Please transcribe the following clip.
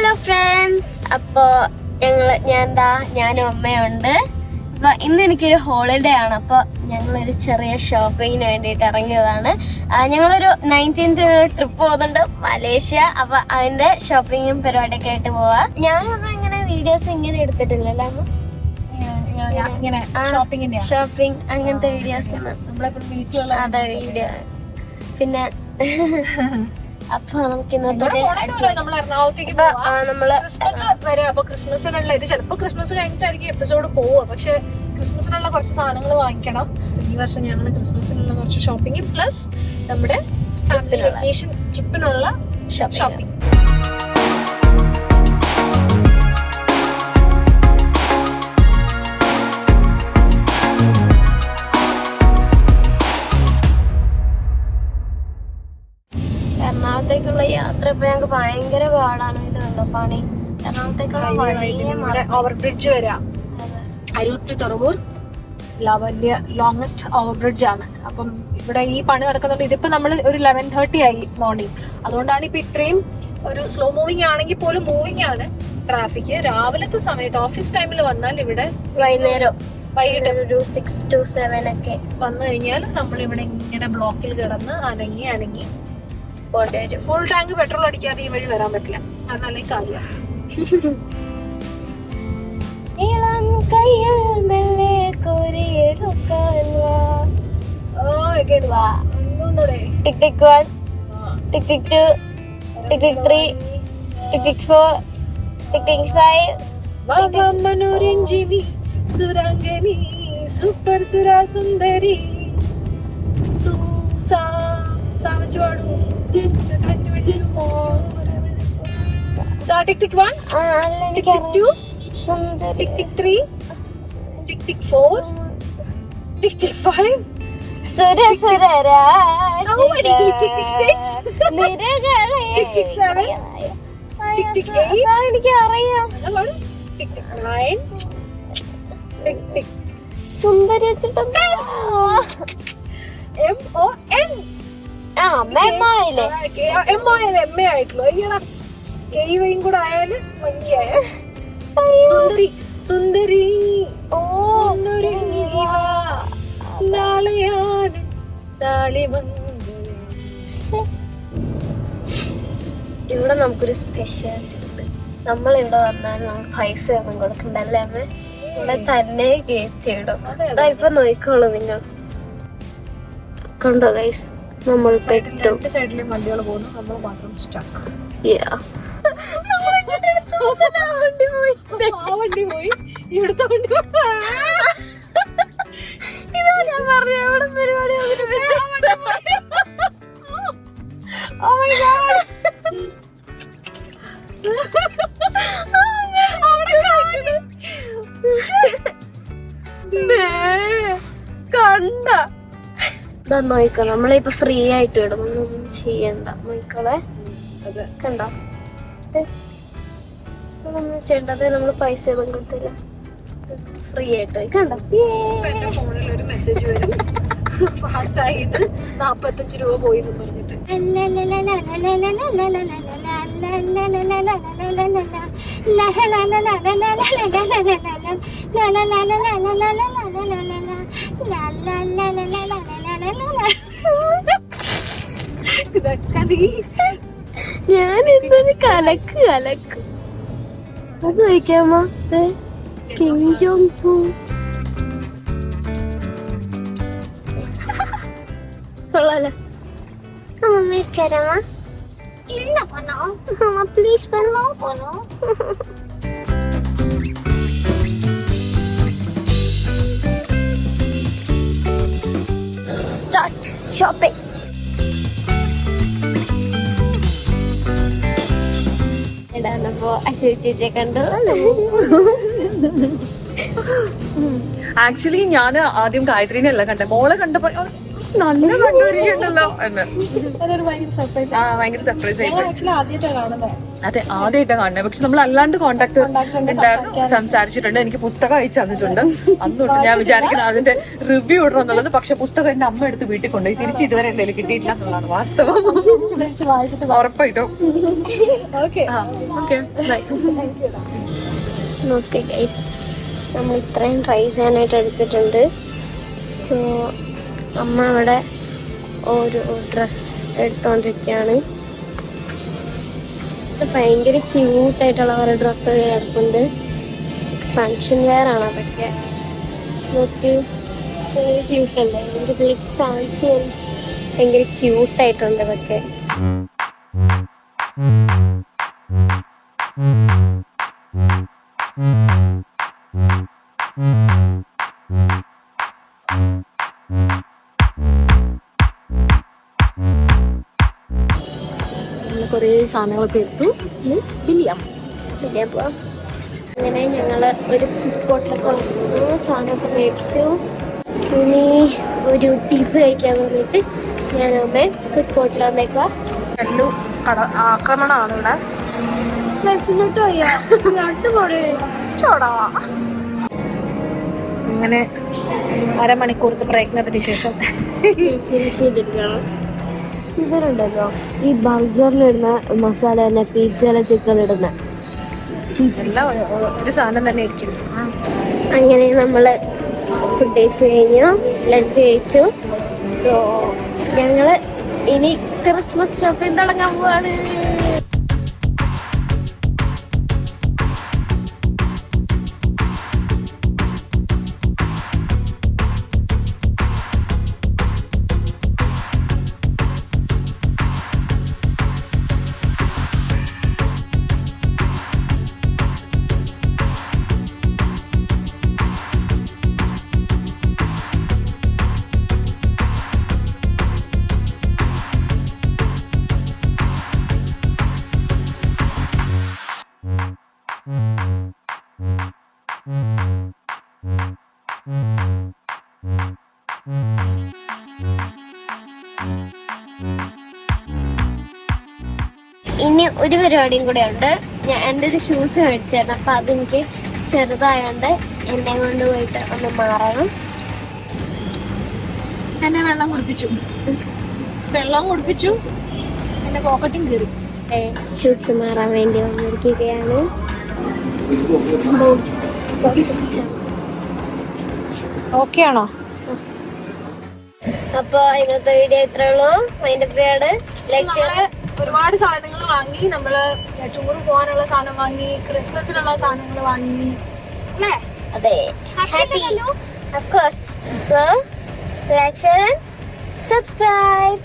Hello friends, അപ്പോ ഞാനും അമ്മയുണ്ട്. അപ്പൊ ഇന്ന് എനിക്കൊരു ഹോളിഡേ ആണ്. അപ്പൊ ഞങ്ങളൊരു ചെറിയ ഷോപ്പിങ്ങിന് വേണ്ടിയിട്ട് ഇറങ്ങിയതാണ്. ഞങ്ങളൊരു 19th ട്രിപ്പ് പോകുന്നുണ്ട് മലേഷ്യ. അപ്പൊ അതിന്റെ ഷോപ്പിങ്ങും പരിപാടിയൊക്കെ ആയിട്ട് പോവാ. ഞാനും അമ്മ ഇങ്ങനെ വീഡിയോസ് ഇങ്ങനെ എടുത്തിട്ടില്ലല്ലോ അമ്മ, ഷോപ്പിംഗ് അങ്ങനത്തെ വീഡിയോസ്. അതെ വീഡിയോ. പിന്നെ അപ്പൊ നമുക്ക് ഇന്നത്തെ ക്രിസ്മസിനുള്ള ഇത് ചിലപ്പോ ക്രിസ്മസ് കഴിഞ്ഞിട്ടായിരിക്കും എപ്പിസോഡ് പോവുക. പക്ഷെ ക്രിസ്മസിനുള്ള കുറച്ച് സാധനങ്ങൾ വാങ്ങിക്കണം. ഈ വർഷം ഞങ്ങൾ ക്രിസ്മസിനുള്ള കുറച്ച് ഷോപ്പിംഗ് പ്ലസ് നമ്മുടെ ഫാമിലി വെക്കേഷൻ ട്രിപ്പിനുള്ള ഷോപ്പിംഗ്. എറണാകുളത്തേക്കുള്ള യാത്ര ഇപ്പൊ ഞങ്ങൾക്ക് ഭയങ്കര പാടാണ്. ഇത് കണ്ടോ പണി. എറണാകുളത്തേക്കുള്ള ഓവർ ബ്രിഡ്ജ് വരാം. അരൂർ ടു തുറവൂർ വലിയ ലോങ്സ്റ്റ് ഓവർ ബ്രിഡ്ജ് ആണ്. അപ്പം ഇവിടെ ഈ പണി നടക്കുന്നുണ്ട്. ഇതിപ്പോ നമ്മൾ ഒരു 11:30 ആയി മോർണിംഗ്. അതുകൊണ്ടാണ് ഇപ്പൊ ഇത്രയും ഒരു സ്ലോ മൂവിങ് ആണെങ്കിൽ പോലും മൂവിങ് ആണ് ട്രാഫിക്. രാവിലത്തെ സമയത്ത് ഓഫീസ് ടൈമിൽ വന്നാൽ ഇവിടെ വൈകിട്ട് ഒരു 6 to 7 ഒക്കെ വന്നു കഴിഞ്ഞാൽ നമ്മൾ ഇവിടെ ഇങ്ങനെ ബ്ലോക്കിൽ കിടന്ന് അനങ്ങി പോണ്ടി വരും. ഫുൾ ടാങ്ക് പെട്രോൾ അടിക്കാതെ ഈ വഴി വരാൻ പറ്റില്ല. അത് നല്ല കാര്യം. ടിക് ടിക് 1, ടിക് ടിക് 2, ടിക് ടിക് 3, ടിക് ടിക് 4, ടിക് ടിക് 5. മനോരഞ്ജിനി സുരംഗനി സൂപ്പർ സുര സുന്ദരി ടിക് ടിക് 1, ടിക് ടിക് 2, ടിക് ടിക് 3, ടിക് ടിക് 4, ടിക് ടിക് 5, സുര സുര ടിക് ടിക് 6, ടിക് ടിക് 7, ടിക് ടിക് 8, എനിക്ക് അറിയാം. ടിക് ടിക് 9, ടിക് ടിക് സുന്ദരി വെച്ചിട്ടുണ്ട്. MON മെമ്മയില്ലേ MA ആയിട്ടുള്ളൂ. കെയും കൂടെ ആയാല് ഭംഗിയായ സുന്ദരി നാളെയാണ് ഇവിടെ നമുക്കൊരു സ്പെഷ്യാലിറ്റി ഉണ്ട്. നമ്മൾ ഇവിടെ വന്നാൽ നമുക്ക് പൈസ ഒന്നും കൊടുക്കണ്ടല്ലേ അമ്മ, ഇവിടെ തന്നെ കയറ്റിയിടും. ഇപ്പൊ നോക്കിക്കോളൂ നിങ്ങൾ. കണ്ടോ ഗൈസ്, നമ്മൾ പെട്ടു. സൈഡിലെ വണ്ടികൾ പോകുന്നു, നമ്മൾ മാത്രം സ്റ്റക്ക്. വണ്ടി പോയി ഇവിടുത്തെ വണ്ടി ഇതാ ഞാൻ പറഞ്ഞ ഇവിടെ പരിപാടി. കണ്ട നോക്ക, നമ്മളിപ്പൊ ഫ്രീ ആയിട്ട് വിടും, ഒന്നും ചെയ്യണ്ട. നോക്കളെ കണ്ടോ, ഒന്നും ചെയ്യണ്ടത്. നമ്മള് പൈസ ഒന്നും കൊടുത്തില്ല, ഫ്രീ ആയിട്ട് കണ്ടോ. ഫോണിൽ ഒരു മെസ്സേജ് വരും, ഫാസ്റ്റ് ആയിട്ട് 45 രൂപ പോയി എന്ന് പറഞ്ഞിട്ട്. ഇതൊക്കെ നീ ഞാൻ എന്തൊരു കലക്ക് അത് കഴിക്കാമോ. കിങ് ജോങ് പൂ കൊള്ളാലോ. മമ്മി തരാമോ? ഇല്ല പോന്നോ, പ്ലീസ് പോന്നോ. Start shopping. ഇടാന്നപ്പോ അശ്വതി ചേച്ചിയെ കണ്ടു. ആക്ച്വലി ഞാൻ ആദ്യം ഗായത്രീനെ അല്ല കണ്ടേ, മോളെ കണ്ടപ്പോ നല്ല കണ്ടുപിടിച്ചിട്ടുണ്ടല്ലോ എന്ന്. അതൊരു ഭയങ്കര സർപ്രൈസ്. ഭയങ്കര സർപ്രൈസ് ആയി. ആക്ച്വലി ആദ്യമായിട്ടാണ് കാണുന്നത്. അതെ, ആദ്യമായിട്ടാണ് കാണുന്നത്. പക്ഷെ നമ്മൾ അല്ലാണ്ട് കോണ്ടാക്ട് ഉണ്ടായിരുന്നു, സംസാരിച്ചിട്ടുണ്ട്. എനിക്ക് പുസ്തകം അയച്ചു തന്നിട്ടുണ്ട്. അന്നുണ്ട് ഞാൻ വിചാരിക്കുന്നത് അതിന്റെ റിവ്യൂ ഇടണം എന്നുള്ളത്. പക്ഷെ പുസ്തകം എന്റെ അമ്മ എടുത്ത് വീട്ടിൽ കൊണ്ടുപോയി തിരിച്ച് ഇതുവരെ എന്റെ കയ്യിൽ കിട്ടിയിട്ടില്ല എന്നുള്ളതാണ് വാസ്തവം. ഉറപ്പായിട്ടും. ഓക്കെ, ഓക്കെ ഗൈസ്, നമ്മൾ ഇത്രയും ട്രൈ ചെയ്യാനായിട്ട് എടുത്തിട്ടുണ്ട്. സോ അമ്മ അവിടെ ഒരു ഡ്രസ് എടുത്തോണ്ടിരിക്കുകയാണ്. ഭയങ്കര ക്യൂട്ടായിട്ടുള്ള ഒരു ഡ്രസ്സ് കിടപ്പുണ്ട്. ഫങ്ഷൻ വെയർ ആണ് അതൊക്കെ. നോക്ക്, ക്യൂട്ടല്ലേ, ഭയങ്കര ഫാൻസി ആൻഡ് ഭയങ്കര ക്യൂട്ടായിട്ടുണ്ട് അതൊക്കെ. കുറേ സാധനങ്ങളൊക്കെ എടുത്തു. ബില്ലിയാം. അങ്ങനെ ഞങ്ങൾ ഒരു ഫുഡ് കോർട്ടിലൊക്കെ വന്നു, സാധനമൊക്കെ മേടിച്ചു. ഇനി ഒരു പിസ്സ കഴിക്കാൻ വേണ്ടിയിട്ട് ഞാൻ അമ്മ ഫുഡ് കോർട്ടിൽ വന്നേക്കുക. ആക്രമണമാണ് ഇവിടെ. അങ്ങനെ അരമണിക്കൂറത്തെ പ്രയത്നത്തിന് ശേഷം ഫിനിഷ് ചെയ്തിരിക്കണം. ഇവരുണ്ടല്ലോ ഈ ബർഗറിലിടുന്ന മസാല തന്നെ പിസ്സയിലെ ചിക്കൻ ഇടുന്ന എല്ലാം ഒരു സാധനം തന്നെ ഇരിക്കും. അങ്ങനെ നമ്മൾ ഫുഡ് കഴിച്ചു കഴിഞ്ഞു, ലഞ്ച് കഴിച്ചു. സോ ഞങ്ങള് ഇനി ക്രിസ്മസ് ഷോപ്പിംഗ് തുടങ്ങാൻ പോവാണ്. ഇനി ഒരു പരിപാടിയും കൂടെ ഉണ്ട്. ഞാൻ എൻ്റെ ഒരു ഷൂസ് മേടിച്ചായിരുന്നു, അപ്പം അതെനിക്ക് ചെറുതായോണ്ട് എന്നെ കൊണ്ട് പോയിട്ട് ഒന്ന് മാറണം. എന്നെ വെള്ളം കുടിപ്പിച്ചു എന്റെ പോക്കറ്റും കയറി. ഷൂസ് മാറാൻ വേണ്ടി വന്നിരിക്കുകയാണ്. ഓക്കെ ആണോ? അപ്പൊ ഇന്നത്തെ വീഡിയോ ഇത്രേ ഉള്ളൂ. അതിന്റെ പേരാണ് ലക്ഷ്യം. ഒരുപാട് സാധനങ്ങൾ വാങ്ങി, നമ്മള് ടൂർ പോകാനുള്ള സാധനം വാങ്ങി, ക്രിസ്മസിനുള്ള സാധനങ്ങൾ വാങ്ങി അല്ലേ? അതെ, happy of course. So like, share, subscribe.